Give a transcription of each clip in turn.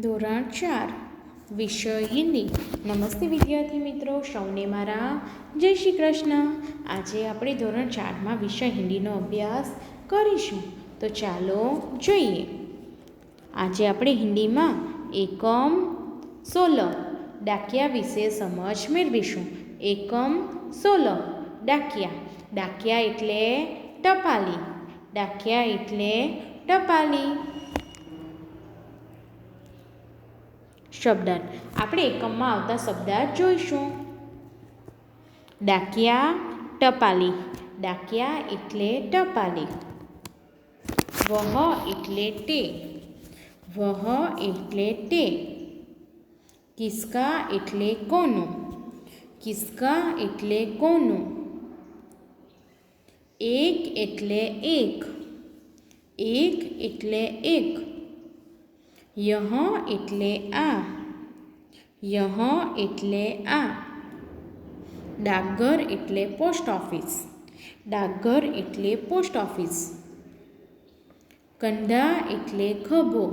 ધોરણ 4 વિષય હિન્દી। નમસ્તે વિદ્યાર્થી મિત્રો, સૌને મારા જય શ્રી કૃષ્ણ। આજે આપણે ધોરણ 4માં વિષય હિન્દીનો અભ્યાસ કરીશું, તો ચાલો જોઈએ। આજે આપણે હિન્દીમાં એકમ 16 ડાકિયા વિશે સમજ મેળવીશું। એકમ 16 ડાકિયા। ડાકિયા એટલે ટપાલી। ડાકિયા એટલે ટપાલી। શબ્દાર્થ આપણે એકમમાં આવતા શબ્દાર્થ જોઈશું। ડાકિયા, ટપાલી। ડાકિયા એટલે ટપાલી। વહ એટલે તે। વહ એટલે તે। કિસકા એટલે કોનું। કિસકા એટલે કોનું। એક એટલે એક। એક એટલે એક। યહ એટલે આ। યહ એટલે આ। ડાકઘર એટલે પોસ્ટ ઓફિસ। ડાકઘર એટલે પોસ્ટ ઓફિસ। કંધા એટલે ખભો।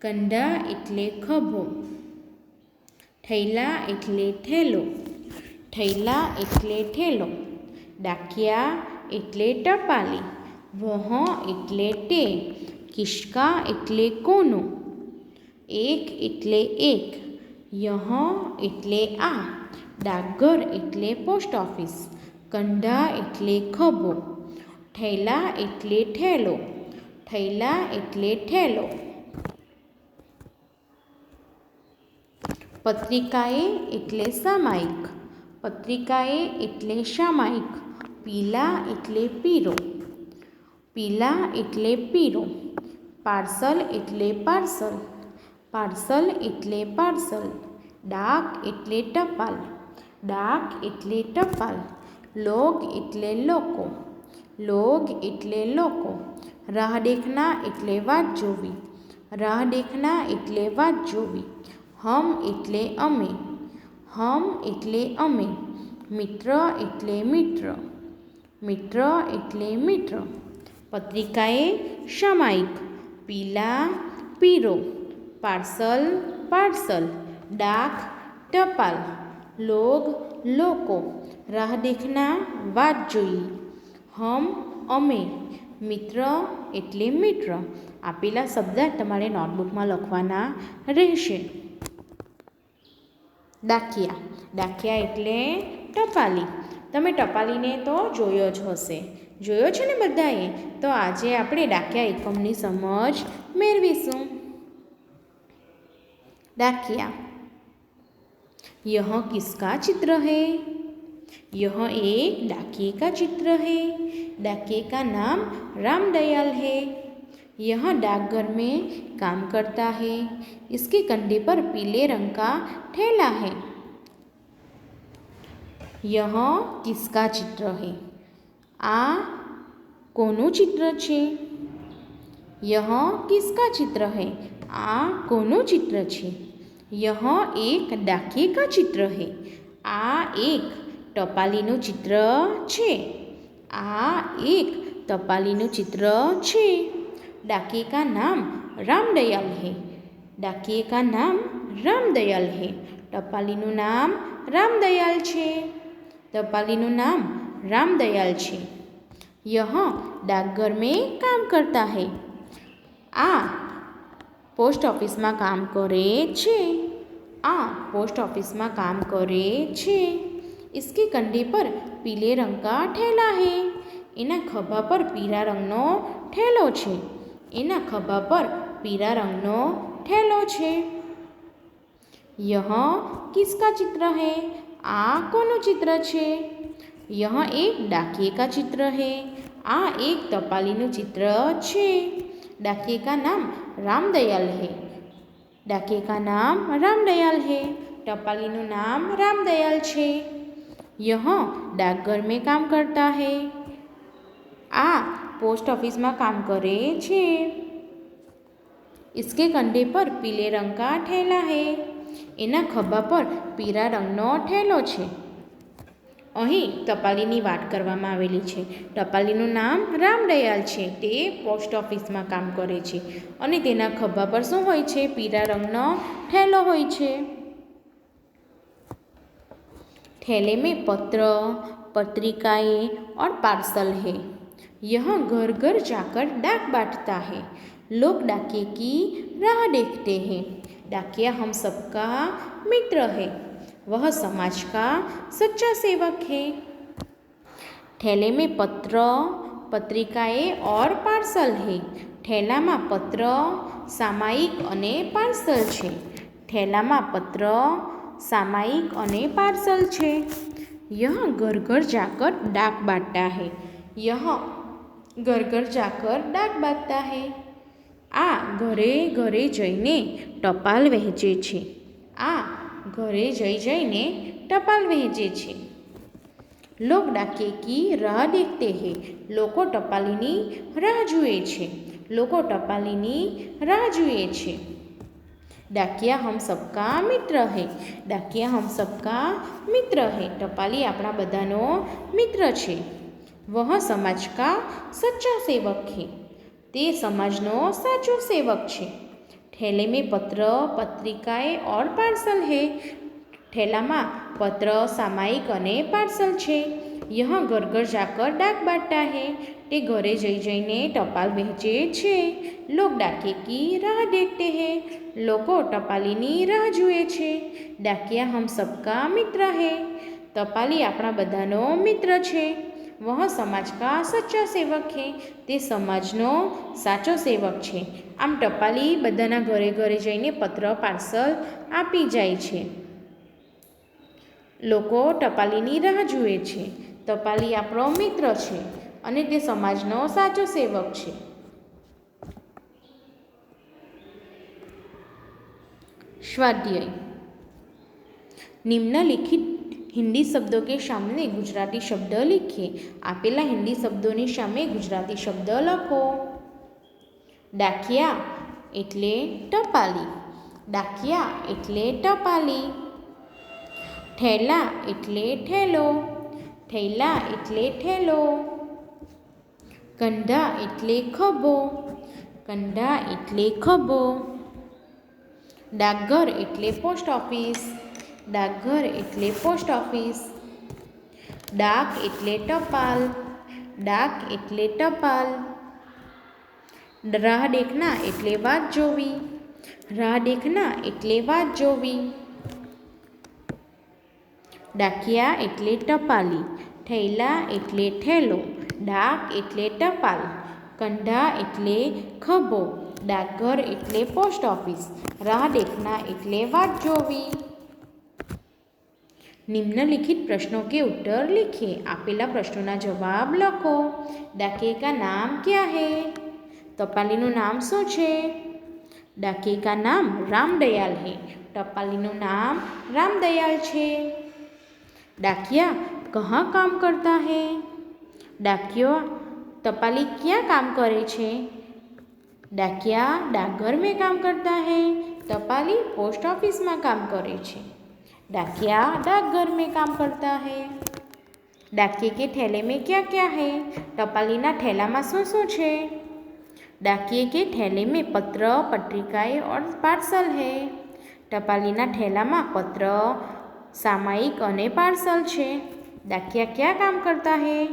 કંધા એટલે ખભો। થૈલા એટલે થેલો। થૈલા એટલે થેલો। ડાકિયા એટલે ટપાલી। વહ એટલે તે। કિસકા એટલે કોનું। એક એટલે એક। યહ એટલે આ। ડાકઘર એટલે પોસ્ટ ઓફિસ। કંધા એટલે ખભો। થૈલા એટલે થેલો। થૈલા એટલે થેલો। પત્રિકાએ એટલે સામાયિક। પત્રિકાએ એટલે સામાયિક। પીલા એટલે પીરો। પીલા એટલે પીરો। પાર્સલ એટલે પાર્સલ। પાર્સલ એટલે પાર્સલ। ડાક એટલે ટપાલ। ડાક એટલે ટપાલ। લોગ એટલે લોકો। લોગ એટલે લોકો। રાહ દેખના એટલે વાટ જોવી। રાહ દેખના એટલે વાટ જોવી। હમ એટલે અમે। હમ એટલે અમે। મિત્ર એટલે મિત્ર। મિત્ર એટલે મિત્ર। પત્રિકાએ સામાયિક। પીલા પીરો। Parcel parcel. ડાક ટપાલ। લોગ લોકો। રાહ દેખના વાટ જોઈ। હમ અમે। મિત્ર એટલે મિત્ર। આપેલા શબ્દ તમારે નોટબુકમાં લખવાના રહેશે। ડાકિયા। ડાકિયા એટલે ટપાલી। તમે ટપાલીને તો જોયો જ હશે, જોયો છે ને બધાએ? તો આજે આપણે ડાકિયા એકમની સમજ મેળવીશું। डाकिया। यह किसका चित्र है। यह एक डाकिये का चित्र है। डाकिये का नाम रामदयाल है। यह डाकघर में काम करता है। इसके कंधे पर पीले रंग का थैला है। यह किसका चित्र है। आ कोनु चित्र छे। यह किसका चित्र है। आ कोनु चित्र छे। यह एक डाकिये का चित्र है। आ एक टपालीनु चित्र छे। आ एक टपालीनु चित्र छे। डाकिये का नाम रामदयाल है। डाकिये का नाम रामदयाल है। टपालीनु नाम रामदयाल छे। टपालीनु नाम रामदयाल छे। यह डाकघर में काम करता है। आ पोस्ट ऑफिस में काम करे छे। आ पोस्ट ऑफिस में काम करे छे। इसके कंधे पर पीले रंग का थैला है। एना खभा पर पीला रंगनो थैलो छे। एना खभा पर पीला रंगनो थैलो छे। यह किसका चित्र है। आ कोनु चित्र छे। यह एक डाकिये का चित्र है। आ एक टपालीनु चित्र छे। डाकिये का नाम रामदयाल है। डाकिये का नाम रामदयाल है। टपालीनु नाम रामदयाल छे। यह डाकघर में काम करता है। आ पोस्ट ऑफिस में काम करे छे। इसके कंधे पर पीले रंग का थैला है। एना खभा पर पीला रंगनो थैलो छे। અહીં ટપાલીની વાત કરવામાં આવેલી છે. ટપાલીનું નામ રામદયાલ છે. તે પોસ્ટ ઓફિસમાં કામ કરે છે અને તેના ખભા પર શું હોય છે? પીળા રંગનો થેલો હોય છે. थैले में पत्र, पत्रिकाएं और पार्सल है. यह घर घर जाकर डाक बांटता है. लोग डाकिये की राह देखते हैं. डाकिया हम सबका मित्र है. वह समाज का सच्चा सेवक है. थैले में पत्र, पत्रिकाएं और पार्सल है. थैलामां पत्र, सामायिक अने पार्सल छे. थैलामां पत्र, सामायिक अने पार्सल छे. यह घर घर जाकर डाक बांटता है. यह घर घर जाकर डाक बांटता है. आ घरे घरे जईने टपाल वहेंचे छे. आ घरे जईने टपाल वहेंचे छे. लोग डाकिये की राह देखते हैं. लोको टपालीनी राह जुए छे. लोको टपालीनी राह जुए छे. डाकिया हम सबका मित्र है. डाकिया हम सबका मित्र है. टपाली आपणा बधानो मित्र छे. वह समाज का सच्चा सेवक है. ते समाजनो साचो सेवक छे. थैले में पत्र, पत्रिकाएं और पार्सल है. थैलामां पत्र, सामायिक अने पार्सल छे. यह घर घर जाकर डाक बांटता है. ते घरे जईने टपाल वहेंचे छे. लोग डाकिये की राह देखते हैं. लोको टपालीनी राह जुए छे. डाकिया हम सबका मित्र है. टपाली आपणा बधानो मित्र छे. वह समाज का सच्चा सेवक है. ते समाजनो साचो सेवक छे. आम टपाली बधाना घरे घरे जईने पत्र, पार्सल आपी जाय छे. लोको टपालीनी राह जुए छे. टपाली आपणो मित्र छे અને તે સમાજનો સાચો સેવક છે. स्वाध्याय. निम्नलिखित हिंदी शब्दों के सामने गुजराती शब्द लिखिए. आपेला हिंदी शब्दों ની સામે ગુજરાતી શબ્દ લખો. डाकिया એટલે ટપાલી. डाकिया એટલે ટપાલી. थैला એટલે થેલો. થैला એટલે થેલો. કંઢા એટલે ખભો. કંઢા એટલે ખભો. डाकघर એટલે પોસ્ટ ઓફિસ. डाकघर એટલે પોસ્ટ ઓફિસ. डाक એટલે टपाल. डाक એટલે टपाल. राह देखना એટલે वाट जोवी. राह देखना એટલે वाट जोवी. डाकिया એટલે टपाली. थैला એટલે थैलो. डाक એટલે टपाल. कंढा એટલે खभो. डाकघर એટલે પોસ્ટ ઓફિસ. राह देखना એટલે वाट जोवी. निम्नलिखित प्रश्नों के उत्तर लिखिए. आपेला प्रश्नों जवाब लखो. डाकिये का नाम क्या है? टपालीनु नाम शू छे? डाकिये का नाम रामदयाल है. टपालीनु नाम रामदयाल छे. डाकिया कहाँ काम करता है? डाकियो टपाली क्या काम करे छे? डाकिया डाकघर में काम करता है. टपाली पोस्ट ऑफिस में काम करे छे. डाकिया डाकघर में काम करता है. डाकिये के थैले में क्या क्या है? टपालीना थैला में शू शू छे? डाकिये के थैले में पत्र, पत्रिकाएं और पार्सल है. टपालीना थैला में पत्र, सामायिक अने पार्सल छे. डाकिया क्या काम करता है?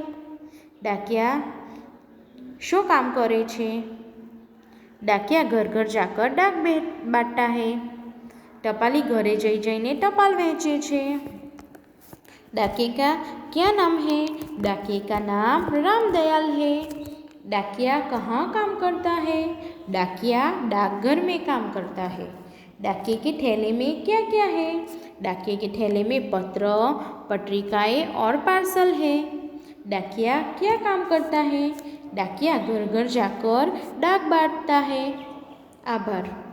डाकिया शो काम करे छे? डाकिया घर घर जाकर डाक बांटता है. टपाली घरे जईने टपाल वहेंचे छे. डाकिये का क्या नाम है? डाकिये का नाम रामदयाल है. डाकिया कहाँ काम करता है? डाकिया डाकघर में काम करता है. डाकिये के थैले में क्या क्या है? डाकिये के थैले में पत्र, पत्रिकाएं और पार्सल है. डाकिया क्या काम करता है? डाकिया घर घर जाकर डाक बांटता है. आभार.